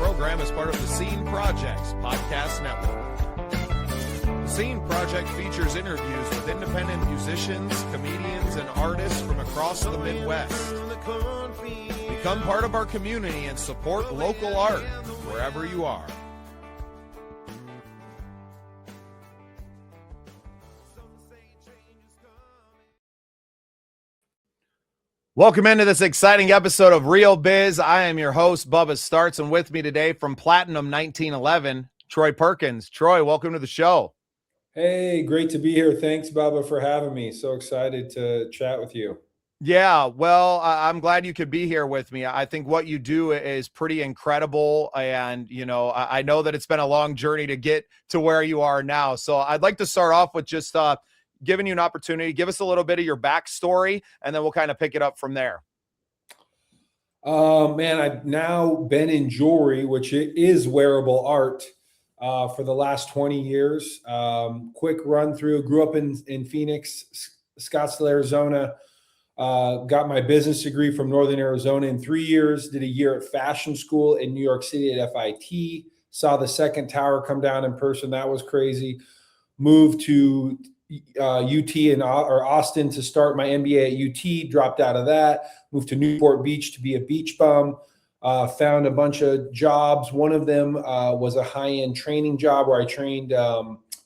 program is part of the Scene Project's podcast network. The Scene Project features interviews with independent musicians, comedians, and artists from across the Midwest. Become part of our community and support local art wherever you are. Welcome into this exciting episode of Real Biz. I am your host, Bubba Startz, and with me today from Platinum 1911, Troy Perkins. Troy, welcome to the show. Hey, great to be here. Thanks, Bubba, for having me. So excited to chat with you. Yeah, well, I'm glad you could be here with me. I think what you do is pretty incredible. And, you know, I know that it's been a long journey to get to where you are now. So I'd like to start off with just giving you an opportunity. Give us a little bit of your backstory, and then we'll kind of pick it up from there. Man, I've now been in jewelry, which is wearable art, for the last 20 years. Quick run through, grew up in Phoenix, Scottsdale, Arizona. Got my business degree from Northern Arizona in 3 years, did a year at fashion school in New York City at FIT, saw the second tower come down in person. That was crazy. Moved to UT or Austin to start my MBA at UT, dropped out of that, moved to Newport Beach to be a beach bum, found a bunch of jobs. One of them was a high-end training job where I trained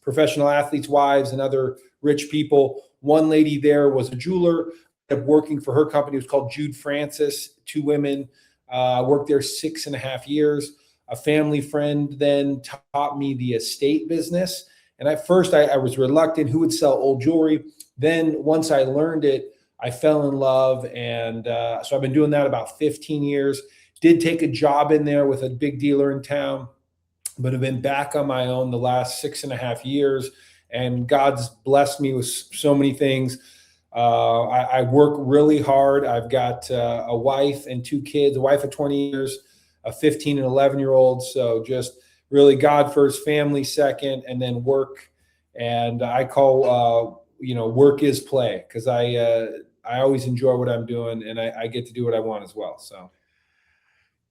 professional athletes' wives and other rich people. One lady there was a jeweler, kept working for her company. It was called Jude Francis, two women. Worked there 6.5 years. A family friend then taught me the estate business. And at first I was reluctant. Who would sell old jewelry? Then once I learned it, I fell in love. And so I've been doing that about 15 years. Did take a job in there with a big dealer in town, but have been back on my own the last 6.5 years. And God's blessed me with so many things. I work really hard. I've got a wife and 2 kids, a wife of 20 years, a 15 and 11-year-old. So just really God first, family second, and then work. And I call, work is play, because I always enjoy what I'm doing, and I get to do what I want as well. So.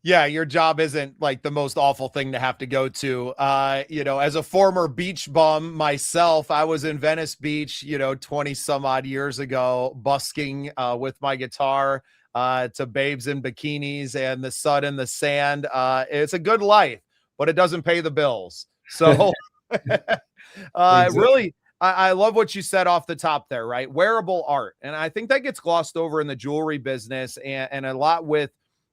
Yeah, your job isn't like the most awful thing to have to go to. As a former beach bum myself, I was in Venice Beach, 20 some odd years ago, busking with my guitar to babes in bikinis and the sun and the sand. It's a good life, but it doesn't pay the bills. So really, I love what you said off the top there, right? Wearable art. And I think that gets glossed over in the jewelry business and a lot with,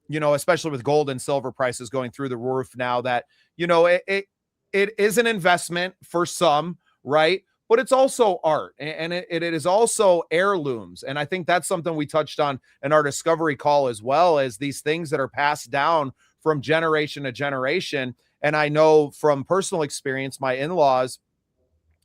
especially with gold and silver prices going through the roof now, that, it is an investment for some, right? But it's also art, and it is also heirlooms. And I think that's something we touched on in our discovery call, as well as these things that are passed down from generation to generation. And I know from personal experience, my in-laws,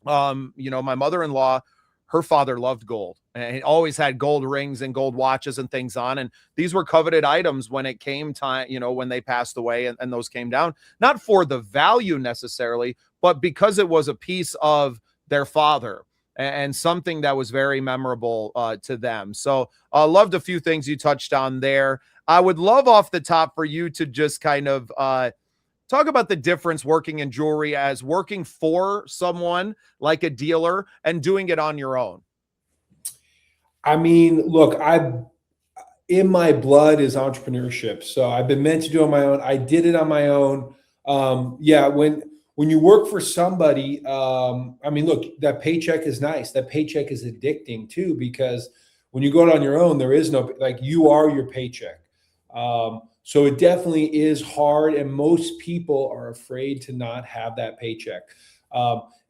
my mother-in-law, her father loved gold, and he always had gold rings and gold watches and things on. And these were coveted items when it came time, when they passed away, and those came down, not for the value necessarily, but because it was a piece of their father and something that was very memorable to them. So I loved a few things you touched on there. I would love off the top for you to just kind of talk about the difference working in jewelry as working for someone like a dealer and doing it on your own. I mean, look, in my blood is entrepreneurship. So I've been meant to do it on my own. I did it on my own. When you work for somebody, look, that paycheck is nice. That paycheck is addicting too, because when you go out on your own, there is no, you are your paycheck. So it definitely is hard, and most people are afraid to not have that paycheck.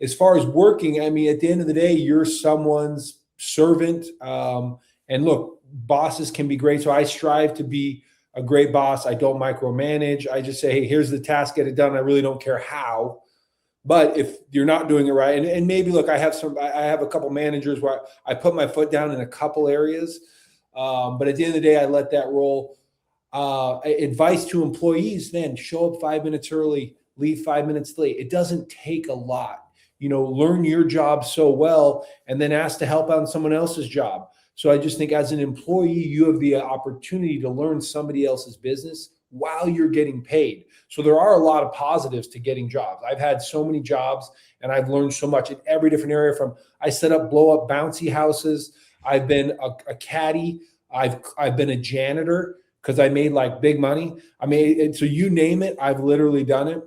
As far as working, at the end of the day, you're someone's servant. And look, bosses can be great. So I strive to be a great boss. I don't micromanage. I just say, hey, here's the task, get it done. I really don't care how. But if you're not doing it right, and maybe, look, I have a couple managers where I put my foot down in a couple areas. But at the end of the day, I let that roll. Advice to employees, then show up 5 minutes early, leave 5 minutes late. It doesn't take a lot. Learn your job so well, and then ask to help out on someone else's job. So I just think as an employee, you have the opportunity to learn somebody else's business while you're getting paid. So there are a lot of positives to getting jobs. I've had so many jobs and I've learned so much in every different area. From I set up blow up bouncy houses. I've been a caddy. I've been a janitor because I made like big money. I mean, so you name it, I've literally done it.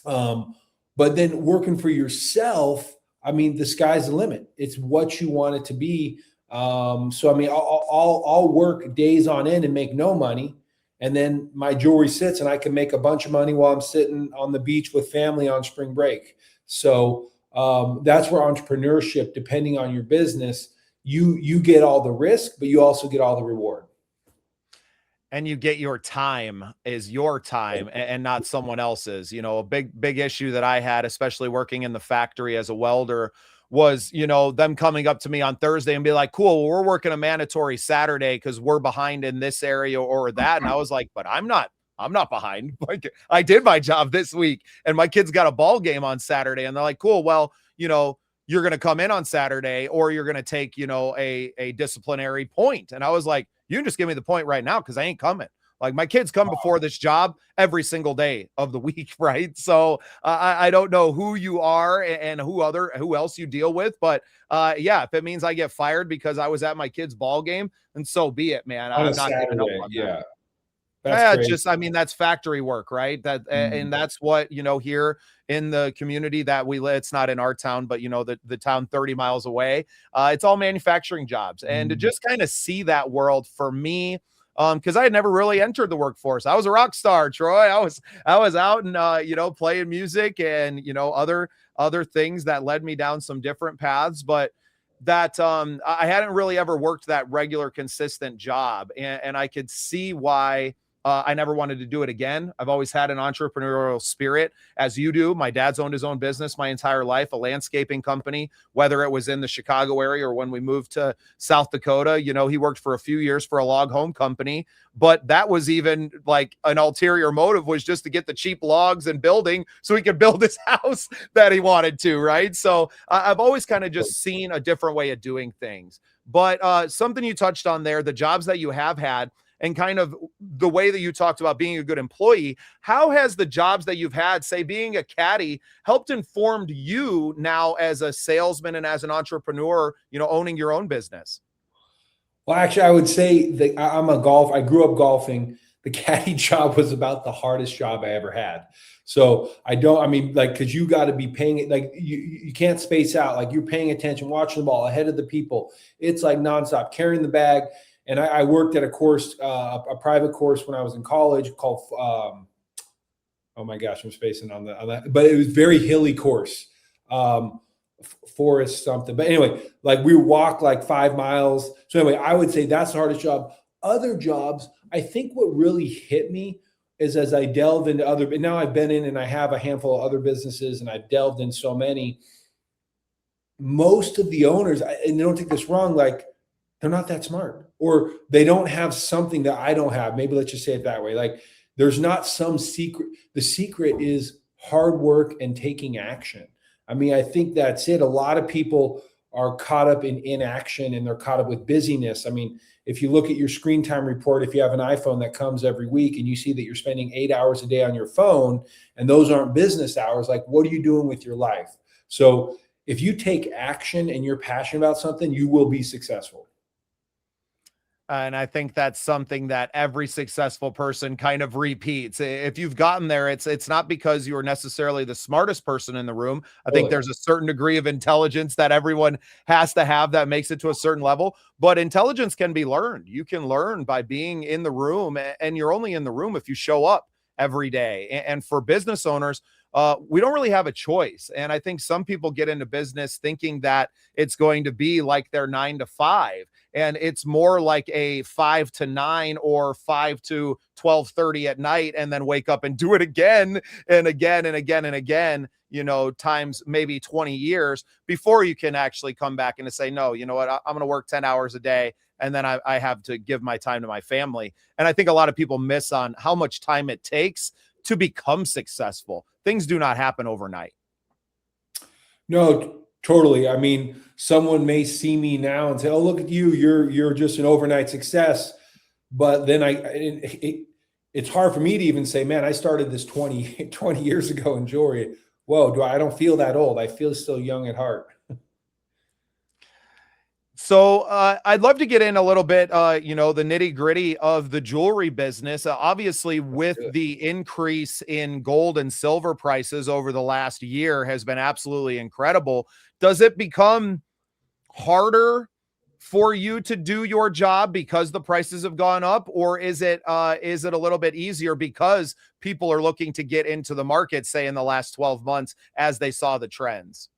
But then working for yourself, I mean, the sky's the limit. It's what you want it to be. So I mean, I'll work days on end and make no money, and then my jewelry sits, and I can make a bunch of money while I'm sitting on the beach with family on spring break. So that's where entrepreneurship, depending on your business, you get all the risk, but you also get all the reward. And you get your time is your time and not someone else's. A big issue that I had, especially working in the factory as a welder, was, them coming up to me on Thursday and be like, cool, we're working a mandatory Saturday because we're behind in this area or that. And I was like, but I'm not behind. Like, I did my job this week and my kid's got a ball game on Saturday. And they're like, cool, well, you're going to come in on Saturday or you're going to take, a disciplinary point. And I was like, you can just give me the point right now because I ain't coming. Like, my kids come before this job every single day of the week, right? So I don't know who you are and who else you deal with, but yeah, if it means I get fired because I was at my kid's ball game, then so be it, man. I'm not giving up on that. That's factory work, right? And that's what, here in the community that we live, it's not in our town, but the town 30 miles away, it's all manufacturing jobs. And to just kind of see that world for me, because I had never really entered the workforce. I was a rock star, Troy. I was out and playing music and other things that led me down some different paths, but that I hadn't really ever worked that regular, consistent job, and I could see why I never wanted to do it again. I've always had an entrepreneurial spirit, as you do. My dad's owned his own business my entire life, a landscaping company, whether it was in the Chicago area or when we moved to South Dakota. He worked for a few years for a log home company, but that was even like an ulterior motive, was just to get the cheap logs and building so he could build his house that he wanted to, right? So I've always kind of just seen a different way of doing things. But something you touched on there, the jobs that you have had, and kind of the way that you talked about being a good employee, how has the jobs that you've had, say being a caddy, helped informed you now as a salesman and as an entrepreneur, owning your own business? Well, actually, I would say that I grew up golfing. The caddy job was about the hardest job I ever had. So because you got to be paying it, like you can't space out, like you're paying attention, watching the ball ahead of the people. It's like nonstop carrying the bag. And I worked at a course, a private course when I was in college called, oh my gosh, I'm spacing on that, but it was very hilly course, forest something. But anyway, like we walked like 5 miles. So anyway, I would say that's the hardest job. Other jobs, I think what really hit me is as I delved into but now I've been in and I have a handful of other businesses and I've delved in so many. Most of the owners, and don't take this wrong, like they're not that smart, or they don't have something that I don't have. Maybe let's just say it that way. Like there's not some secret. The secret is hard work and taking action. I mean, I think that's it. A lot of people are caught up in inaction and they're caught up with busyness. I mean, if you look at your screen time report, if you have an iPhone that comes every week and you see that you're spending 8 hours a day on your phone and those aren't business hours, like what are you doing with your life? So if you take action and you're passionate about something, you will be successful. And I think that's something that every successful person kind of repeats. If you've gotten there, it's not because you are necessarily the smartest person in the room. I think there's a certain degree of intelligence that everyone has to have that makes it to a certain level, but intelligence can be learned. You can learn by being in the room, and you're only in the room if you show up every day. And for business owners, we don't really have a choice. And I think some people get into business thinking that it's going to be like their 9 to 5. And it's more like a 5 to 9 or 5 to 12:30 at night, and then wake up and do it again and again and again and again, times maybe 20 years before you can actually come back and to say, no, you know what, I'm going to work 10 hours a day. And then I have to give my time to my family. And I think a lot of people miss on how much time it takes to become successful. Things do not happen overnight. No, totally. I mean, someone may see me now and say, "Oh, look at you! You're just an overnight success." But then it's hard for me to even say, man, I started this 20 years ago in jewelry. Whoa, I don't feel that old. I feel still young at heart. So I'd love to get in a little bit, the nitty gritty of the jewelry business. Obviously, with the increase in gold and silver prices over the last year has been absolutely incredible. Does it become harder for you to do your job because the prices have gone up, or is it a little bit easier because people are looking to get into the market, say in the last 12 months, as they saw the trends?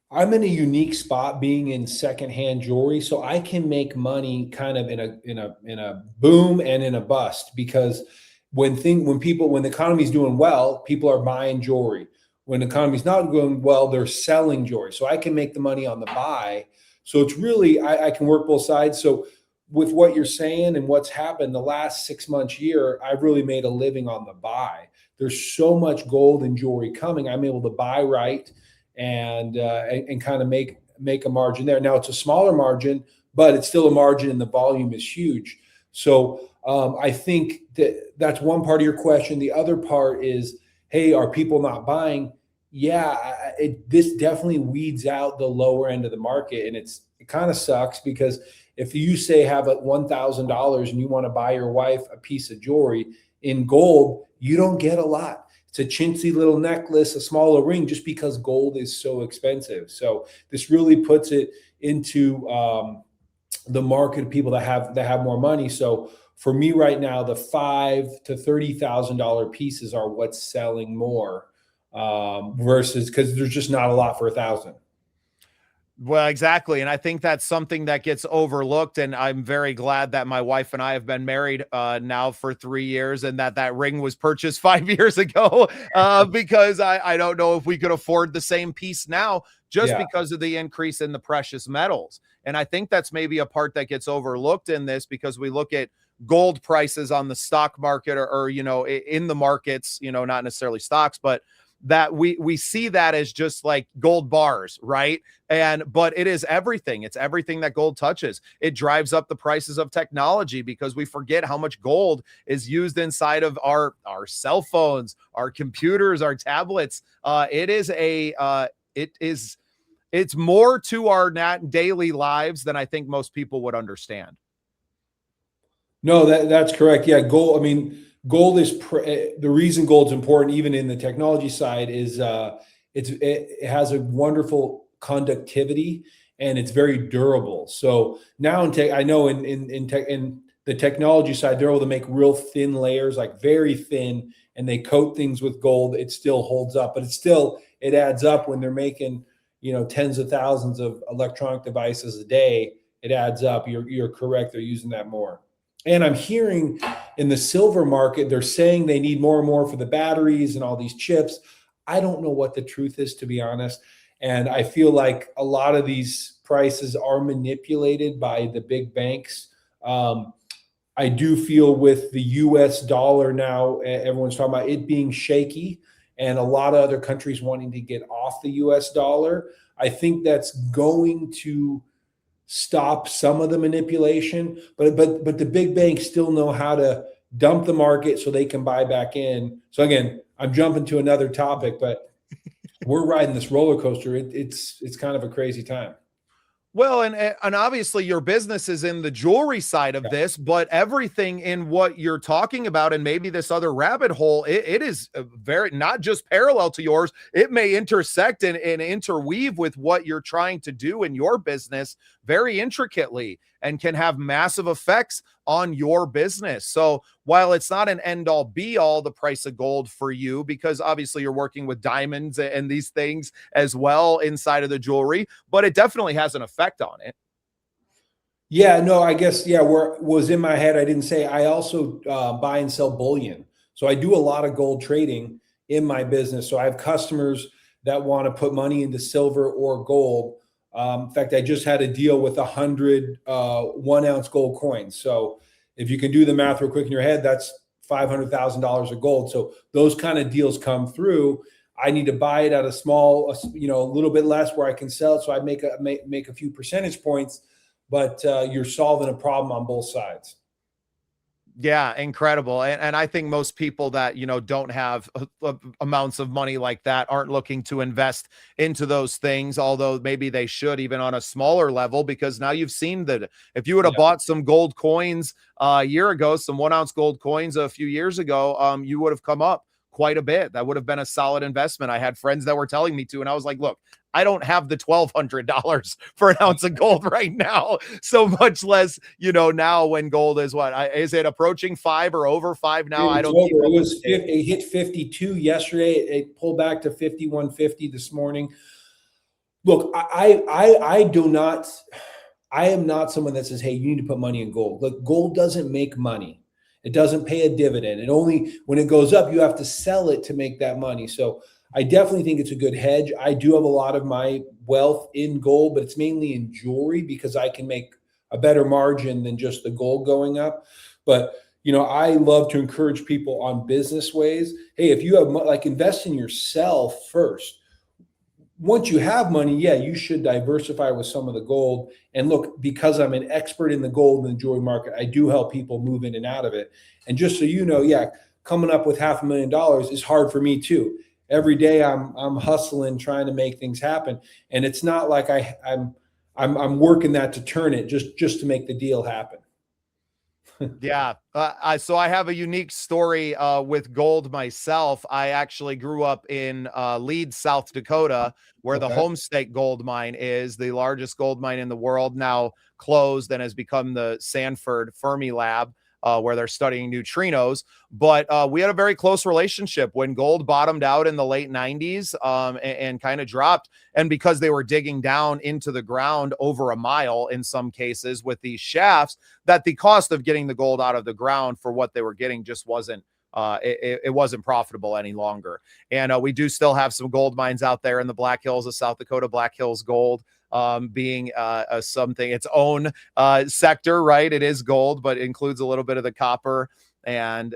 I'm in a unique spot being in secondhand jewelry, so I can make money kind of in a boom and in a bust, because when the economy's doing well, people are buying jewelry. When the economy's not going well, they're selling jewelry. So I can make the money on the buy. So it's really, I can work both sides. So with what you're saying and what's happened the last 6 months, year, I've really made a living on the buy. There's so much gold and jewelry coming. I'm able to buy right and kind of make a margin there. Now it's a smaller margin, but it's still a margin, and the volume is huge. So I think that's one part of your question. The other part is, hey, are people not buying? Yeah, this definitely weeds out the lower end of the market, and it kind of sucks, because if you say have $1,000 and you want to buy your wife a piece of jewelry in gold, you don't get a lot. It's a chintzy little necklace, a smaller ring, just because gold is so expensive. So this really puts it into the market of people that have more money. So for me right now, the $5,000 to $30,000 pieces are what's selling more, versus, because there's just not a lot for $1,000. Well, exactly. And I think that's something that gets overlooked. And I'm very glad that my wife and I have been married now for 3 years, and that ring was purchased 5 years ago, because I don't know if we could afford the same piece now, just because of the increase in the precious metals. And I think that's maybe a part that gets overlooked in this, because we look at gold prices on the stock market, or in the markets, not necessarily stocks, but that we see that as just like gold bars, right? But it is everything. It's everything that gold touches. It drives up the prices of technology, because we forget how much gold is used inside of our cell phones, our computers, our tablets. It's more to our daily lives than I think most people would understand. No, that's correct. Yeah, gold. I mean, gold is the reason gold's important, even in the technology side, is it has a wonderful conductivity, and it's very durable. So now I know in the technology side, they're able to make real thin layers, like very thin, and they coat things with gold. It still holds up, but it adds up when they're making tens of thousands of electronic devices a day. It adds up. You're correct. They're using that more. And I'm hearing in the silver market, they're saying they need more and more for the batteries and all these chips. I don't know what the truth is, to be honest. And I feel like a lot of these prices are manipulated by the big banks. I do feel with the US dollar now, everyone's talking about it being shaky, and a lot of other countries wanting to get off the US dollar. I think that's going to stop some of the manipulation, but the big banks still know how to dump the market so they can buy back in. So again, I'm jumping to another topic, but we're riding this roller coaster. It's kind of a crazy time. Well, and obviously your business is in the jewelry side of this, but everything in what you're talking about, and maybe this other rabbit hole, it is very, not just parallel to yours. It may intersect and interweave with what you're trying to do in your business very intricately, and can have massive effects on your business. So while it's not an end all be all, the price of gold for you, because obviously you're working with diamonds and these things as well inside of the jewelry, but it definitely has an effect on it. Yeah, no, I guess, was in my head. I didn't say, I also buy and sell bullion. So I do a lot of gold trading in my business. So I have customers that want to put money into silver or gold. In fact, I just had a deal with 100 1-ounce gold coins. So if you can do the math real quick in your head, that's $500,000 of gold. So those kind of deals come through. I need to buy it at a small, a little bit less where I can sell it. So I make a few percentage points, but you're solving a problem on both sides. Yeah, incredible. And I think most people that, don't have amounts of money like that aren't looking to invest into those things, although maybe they should, even on a smaller level, because now you've seen that if you would have Yeah. bought some gold coins a year ago, some 1 ounce gold coins a few years ago, you would have come up quite a bit. That would have been a solid investment. I had friends that were telling me to, and I was like, look, I don't have the $1,200 for an ounce of gold right now. So much less, now when gold is is it approaching 5 or over 5 now? I don't keep It up with was it hit 52 yesterday. It pulled back to 51.50 this morning. Look, I am not someone that says, hey, you need to put money in gold. Look, gold doesn't make money. It doesn't pay a dividend. It only, when it goes up, you have to sell it to make that money. So I definitely think it's a good hedge. I do have a lot of my wealth in gold, but it's mainly in jewelry because I can make a better margin than just the gold going up. But, I love to encourage people on business ways. Hey, if you have invest in yourself first. Once you have money, yeah, you should diversify with some of the gold. And look, because I'm an expert in the gold and the jewelry market, I do help people move in and out of it. And just so you know, yeah, coming up with $500,000 is hard for me too. Every day I'm hustling, trying to make things happen. And it's not like I'm working that to turn it just to make the deal happen. Yeah. So I have a unique story with gold myself. I actually grew up in Leeds, South Dakota, where the Okay. Homestake gold mine is the largest gold mine in the world, now closed and has become the Sanford Fermi Lab. Where they're studying neutrinos. But we had a very close relationship when gold bottomed out in the late 90s and kind of dropped. And because they were digging down into the ground over a mile in some cases with these shafts, that the cost of getting the gold out of the ground for what they were getting just wasn't it wasn't profitable any longer. And we do still have some gold mines out there in the Black Hills of South Dakota, Black Hills Gold being something its own sector, right? It is gold, but it includes a little bit of the copper. And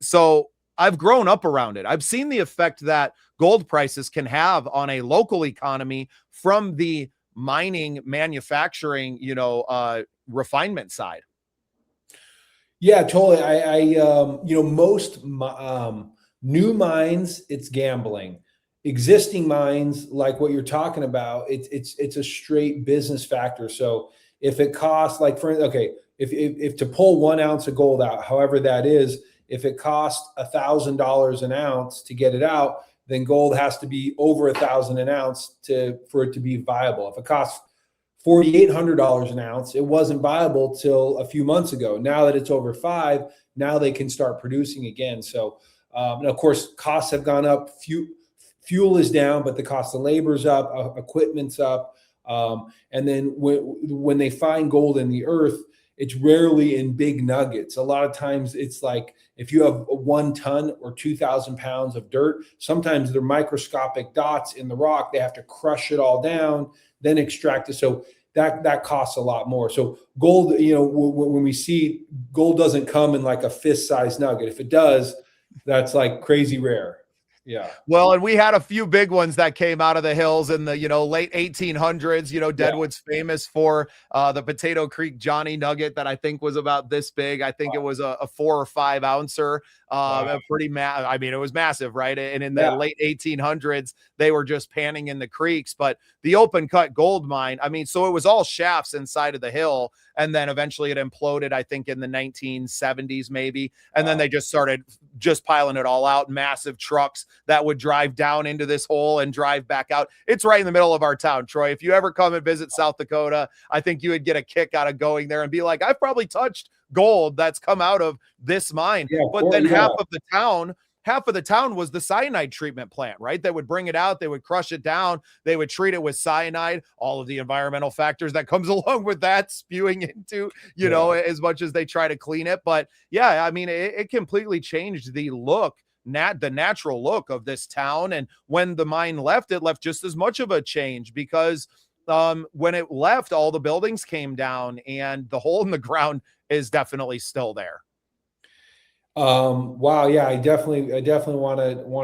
so I've grown up around it. I've seen the effect that gold prices can have on a local economy from the mining, manufacturing, refinement side. Yeah, totally. Most new mines, it's gambling. Existing mines, like what you're talking about, it's a straight business factor. So if it costs, if to pull 1 ounce of gold out, however that is, if it costs $1,000 an ounce to get it out, then gold has to be over $1,000 an ounce for it to be viable. If it costs $4,800 an ounce, it wasn't viable till a few months ago. Now that it's over 5, now they can start producing again. So, and of course, costs have gone up. Fuel is down, but the cost of labor is up, equipment's up. And then when they find gold in the earth, it's rarely in big nuggets. A lot of times it's like if you have 1 ton or 2,000 pounds of dirt, sometimes they're microscopic dots in the rock. They have to crush it all down, then extract it. So that costs a lot more. So gold, when we see gold doesn't come in like a fist-sized nugget. If it does, that's like crazy rare. Yeah. Well, and we had a few big ones that came out of the hills in the, late 1800s. Deadwood's famous for the Potato Creek Johnny Nugget that I think was about this big. I think it was a 4 or 5 ouncer. Wow. It was massive, right? And in the late 1800s, they were just panning in the creeks. But the open cut gold mine, so it was all shafts inside of the hill. And then eventually it imploded, I think, in the 1970s, maybe. And then they just started just piling it all out, massive trucks that would drive down into this hole and drive back out. It's right in the middle of our town, Troy. If you ever come and visit South Dakota, I think you would get a kick out of going there and be like, I've probably touched gold that's come out of this mine. But then half of the town was the cyanide treatment plant, right? They would bring it out, they would crush it down, they would treat it with cyanide, all of the environmental factors that comes along with that spewing into, as much as they try to clean it. But yeah, it completely changed the look, the natural look of this town. And when the mine left, it left just as much of a change because when it left, all the buildings came down and the hole in the ground is definitely still there. Wow. Yeah, I definitely want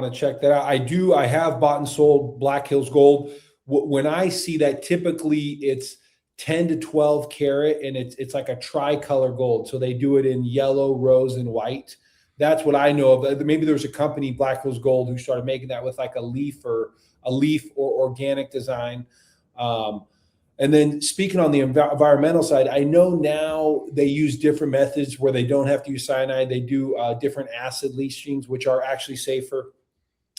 to check that out. I have bought and sold Black Hills Gold. When I see that, typically it's 10 to 12 karat, and it's like a tricolor gold. So they do it in yellow, rose, and white. That's what I know of. Maybe there's a company, Black Rose Gold, who started making that with like a leaf or organic design. And then speaking on the environmental side, I know now they use different methods where they don't have to use cyanide. They do different acid leachings, which are actually safer.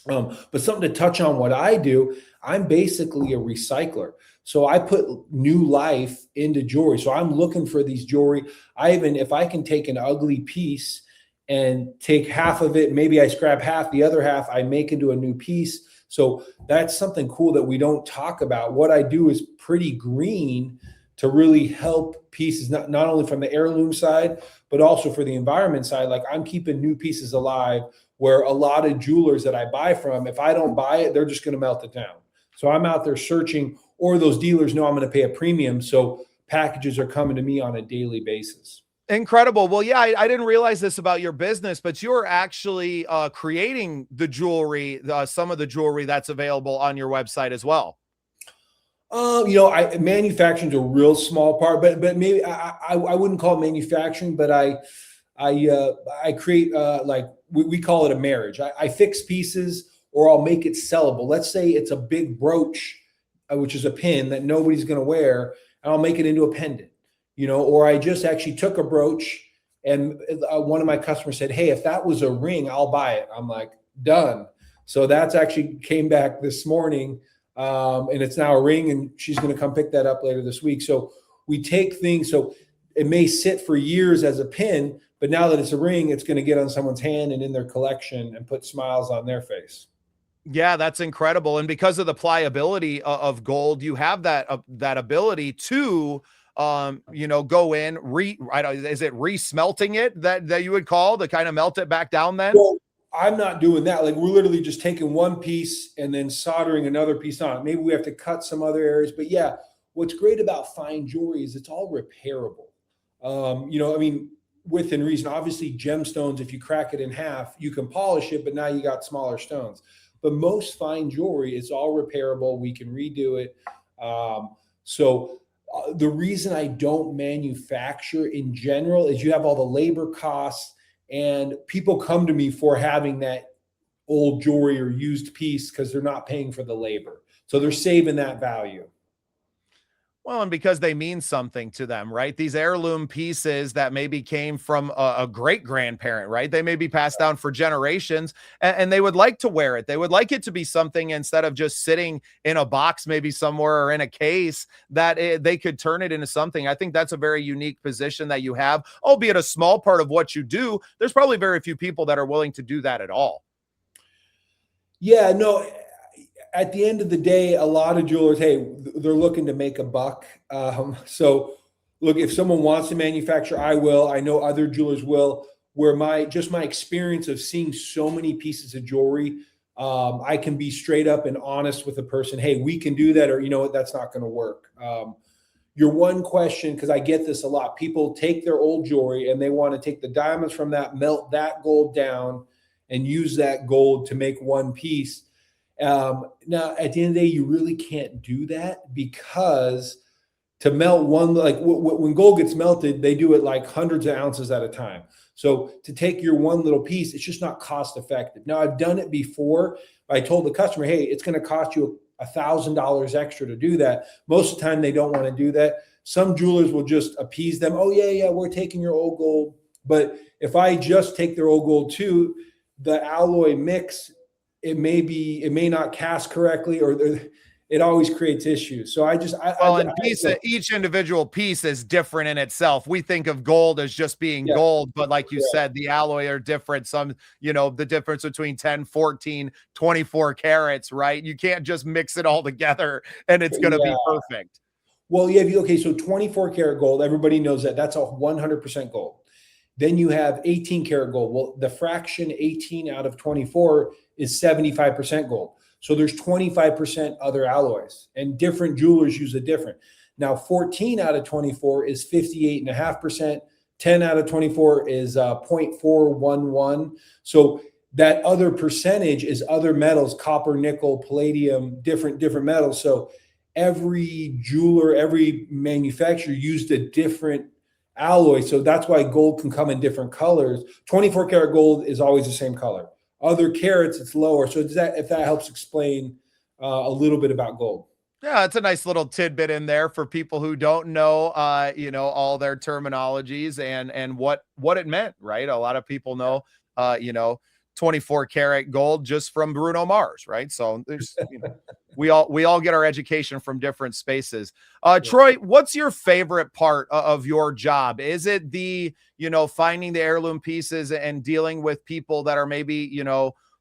But something to touch on what I do, I'm basically a recycler. So I put new life into jewelry. So I'm looking for these jewelry. If I can take an ugly piece and take half of it, maybe I scrap half, the other half I make into a new piece. So that's something cool that we don't talk about. What I do is pretty green to really help pieces, not only from the heirloom side, but also for the environment side. Like I'm keeping new pieces alive, where a lot of jewelers that I buy from, if I don't buy it, they're just going to melt it down. So I'm out there searching, or those dealers know I'm going to pay a premium. So packages are coming to me on a daily basis. Incredible. Well, yeah, I didn't realize this about your business, but you're actually creating the jewelry, some of the jewelry that's available on your website as well. Manufacturing is a real small part, but maybe I wouldn't call it manufacturing, but I create like we call it a marriage. I fix pieces, or I'll make it sellable. Let's say it's a big brooch, which is a pin that nobody's going to wear, and I'll make it into a pendant. Or I just actually took a brooch, and one of my customers said, "Hey, if that was a ring, I'll buy it." I'm like, done. So that's actually came back this morning, and it's now a ring, and she's going to come pick that up later this week. So we take things, so it may sit for years as a pin, but now that it's a ring, it's going to get on someone's hand and in their collection and put smiles on their face. Yeah, that's incredible. And because of the pliability of gold, you have that ability to go in, is it re-smelting it that you would call to kind of melt it back down then? Well, I'm not doing that. Like we're literally just taking one piece and then soldering another piece on it. Maybe we have to cut some other areas, but yeah, what's great about fine jewelry is it's all repairable. Within reason. Obviously gemstones, if you crack it in half, you can polish it, but now you got smaller stones. But most fine jewelry is all repairable. We can redo it. The reason I don't manufacture in general is you have all the labor costs, and people come to me for having that old jewelry or used piece because they're not paying for the labor. So they're saving that value. Well, and because they mean something to them, right? These heirloom pieces that maybe came from a great grandparent, right? They may be passed down for generations, and they would like to wear it. They would like it to be something instead of just sitting in a box, maybe somewhere, or in a case that they could turn it into something. I think that's a very unique position that you have, albeit a small part of what you do. There's probably very few people that are willing to do that at all. Yeah, no. At the end of the day, a lot of jewelers, hey, they're looking to make a buck. So look, if someone wants to manufacture, I will. I know other jewelers will. Where my experience of seeing so many pieces of jewelry, I can be straight up and honest with a person. Hey, we can do that, or you know what, that's not going to work. Your one question, because I get this a lot, people take their old jewelry and they want to take the diamonds from that, melt that gold down, and use that gold to make one piece. Now, at the end of the day, you really can't do that, because to melt one, like when gold gets melted, they do it like hundreds of ounces at a time. So to take your one little piece, it's just not cost effective. Now, I've done it before. I told the customer, hey, it's going to cost you $1,000 extra to do that. Most of the time, they don't want to do that. Some jewelers will just appease them. Oh, yeah, we're taking your old gold. But if I just take their old gold too, the alloy mix, it may not cast correctly, or it always creates issues. So each individual piece is different in itself. We think of gold as just being gold, but like you said, the alloy are different. Some, the difference between 10, 14, 24 carats, right? You can't just mix it all together and it's going to be perfect. Well, so 24 karat gold, everybody knows that's a 100% gold. Then you have 18 karat gold. Well, the fraction 18 out of 24 is 75% gold. So there's 25% other alloys, and different jewelers use it different. Now, 14 out of 24 is 58.5%. 10 out of 24 is 0.411. So that other percentage is other metals, copper, nickel, palladium, different metals. So every jeweler, every manufacturer used a different alloy. So that's why gold can come in different colors. 24 karat gold is always the same color. Other carats, it's lower. So if that helps explain a little bit about gold. Yeah, it's a nice little tidbit in there for people who don't know, all their terminologies and what it meant, right? A lot of people know, 24 karat gold just from Bruno Mars, right? So there's, we all get our education from different spaces. Troy, what's your favorite part of your job? Is it the, finding the heirloom pieces and dealing with people that are maybe,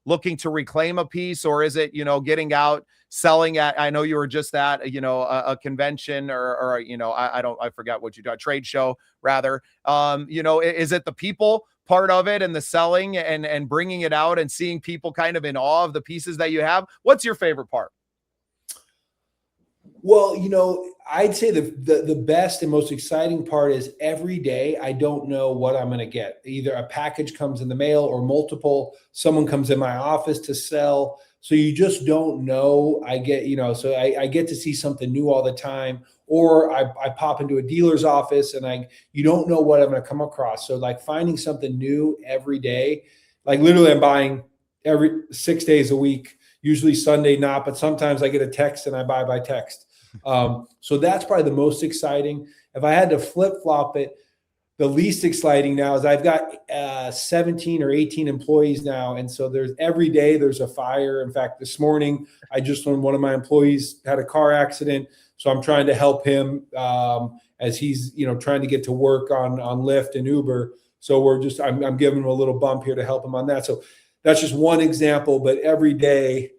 looking to reclaim a piece, or is it, getting out, selling at, I know you were just at, a convention or I forgot what you do, a trade show rather. Is it the people part of it and the selling and bringing it out and seeing people kind of in awe of the pieces that you have? What's your favorite part? Well, I'd say the best and most exciting part is every day I don't know what I'm going to get. Either a package comes in the mail or multiple, someone comes in my office to sell. So you just don't know. I get to see something new all the time. Or I pop into a dealer's office and you don't know what I'm going to come across. So like finding something new every day, like literally I'm buying every 6 days a week, usually Sunday not, but sometimes I get a text and I buy by text. So that's probably the most exciting. If I had to flip flop it, the least exciting now is I've got 17 or 18 employees now. And so every day there's a fire. In fact, this morning, I just learned one of my employees had a car accident. So I'm trying to help him as he's, trying to get to work on Lyft and Uber. So I'm giving him a little bump here to help him on that. So that's just one example, but every day,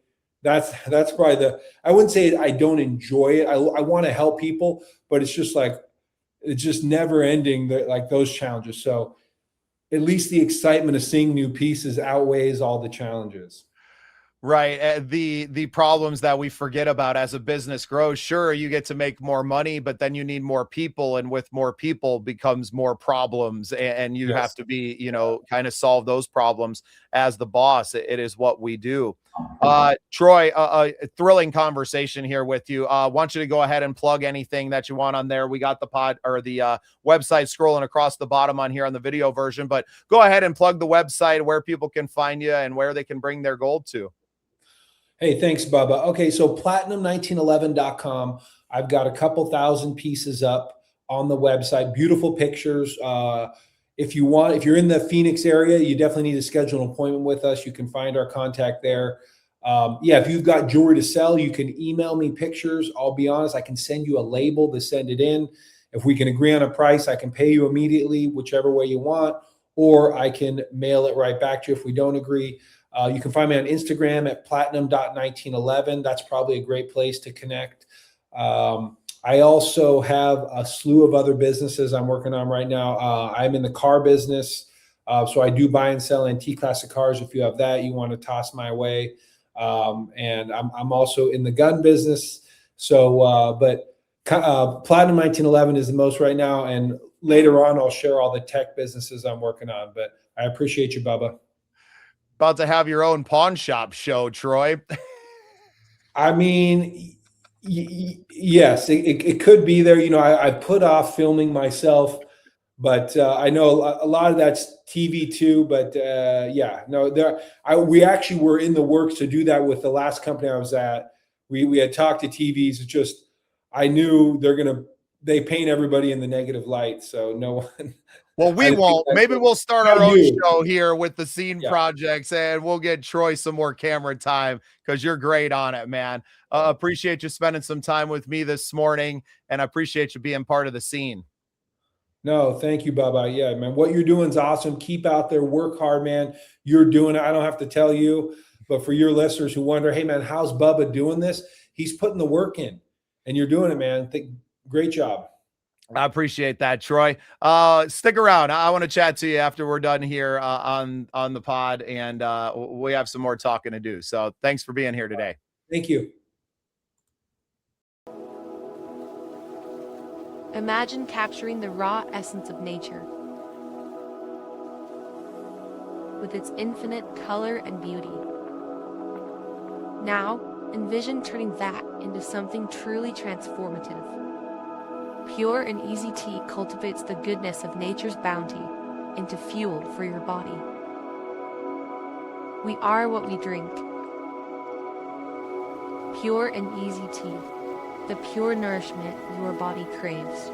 that's probably I wouldn't say I don't enjoy it. I want to help people, but it's just never ending, like those challenges. So at least the excitement of seeing new pieces outweighs all the challenges. Right. The problems that we forget about as a business grows. Sure, you get to make more money, but then you need more people, and with more people becomes more problems, and you have to be, kind of solve those problems as the boss. It is what we do. Troy, a thrilling conversation here with you. Want you to go ahead and plug anything that you want on there. We got the website scrolling across the bottom on here on the video version, but go ahead and plug the website, where people can find you and where they can bring their gold to. Hey, thanks, Bubba. Okay, so platinum1911.com. I've got a couple thousand pieces up on the website. Beautiful pictures. If you're in the Phoenix area, you definitely need to schedule an appointment with us. You can find our contact there. If you've got jewelry to sell, you can email me pictures. I'll be honest, I can send you a label to send it in. If we can agree on a price, I can pay you immediately, whichever way you want, or I can mail it right back to you if we don't agree. You can find me on Instagram at platinum.1911. That's probably a great place to connect. I also have a slew of other businesses I'm working on right now. I'm in the car business. So I do buy and sell antique classic cars. If you have that, you want to toss my way. And I'm also in the gun business. So, Platinum 1911 is the most right now. And later on, I'll share all the tech businesses I'm working on. But I appreciate you, Bubba. About to have your own pawn shop show, Troy. I mean, yes, it could be there. I put off filming myself, but I know a lot of that's TV too. But we actually were in the works to do that with the last company I was at. We had talked to TVs. It's just I knew they paint everybody in the negative light, so no one. Well, we won't. Maybe we'll start our own show here with the scene projects, and we'll get Troy some more camera time because you're great on it, man. Appreciate you spending some time with me this morning, and I appreciate you being part of the scene. No, thank you, Bubba. Yeah, man, what you're doing is awesome. Keep out there, work hard, man. You're doing it. I don't have to tell you, but for your listeners who wonder, hey, man, how's Bubba doing this? He's putting the work in, and you're doing it, man. Great job. I appreciate that, Troy. Stick around. I want to chat to you after we're done here on the pod, and we have some more talking to do. So thanks for being here today. Thank you. Imagine capturing the raw essence of nature with its infinite color and beauty. Now, Envision turning that into something truly transformative. Pure and easy tea cultivates the goodness of nature's bounty into fuel for your body. We are what we drink. Pure and easy tea, the pure nourishment your body craves.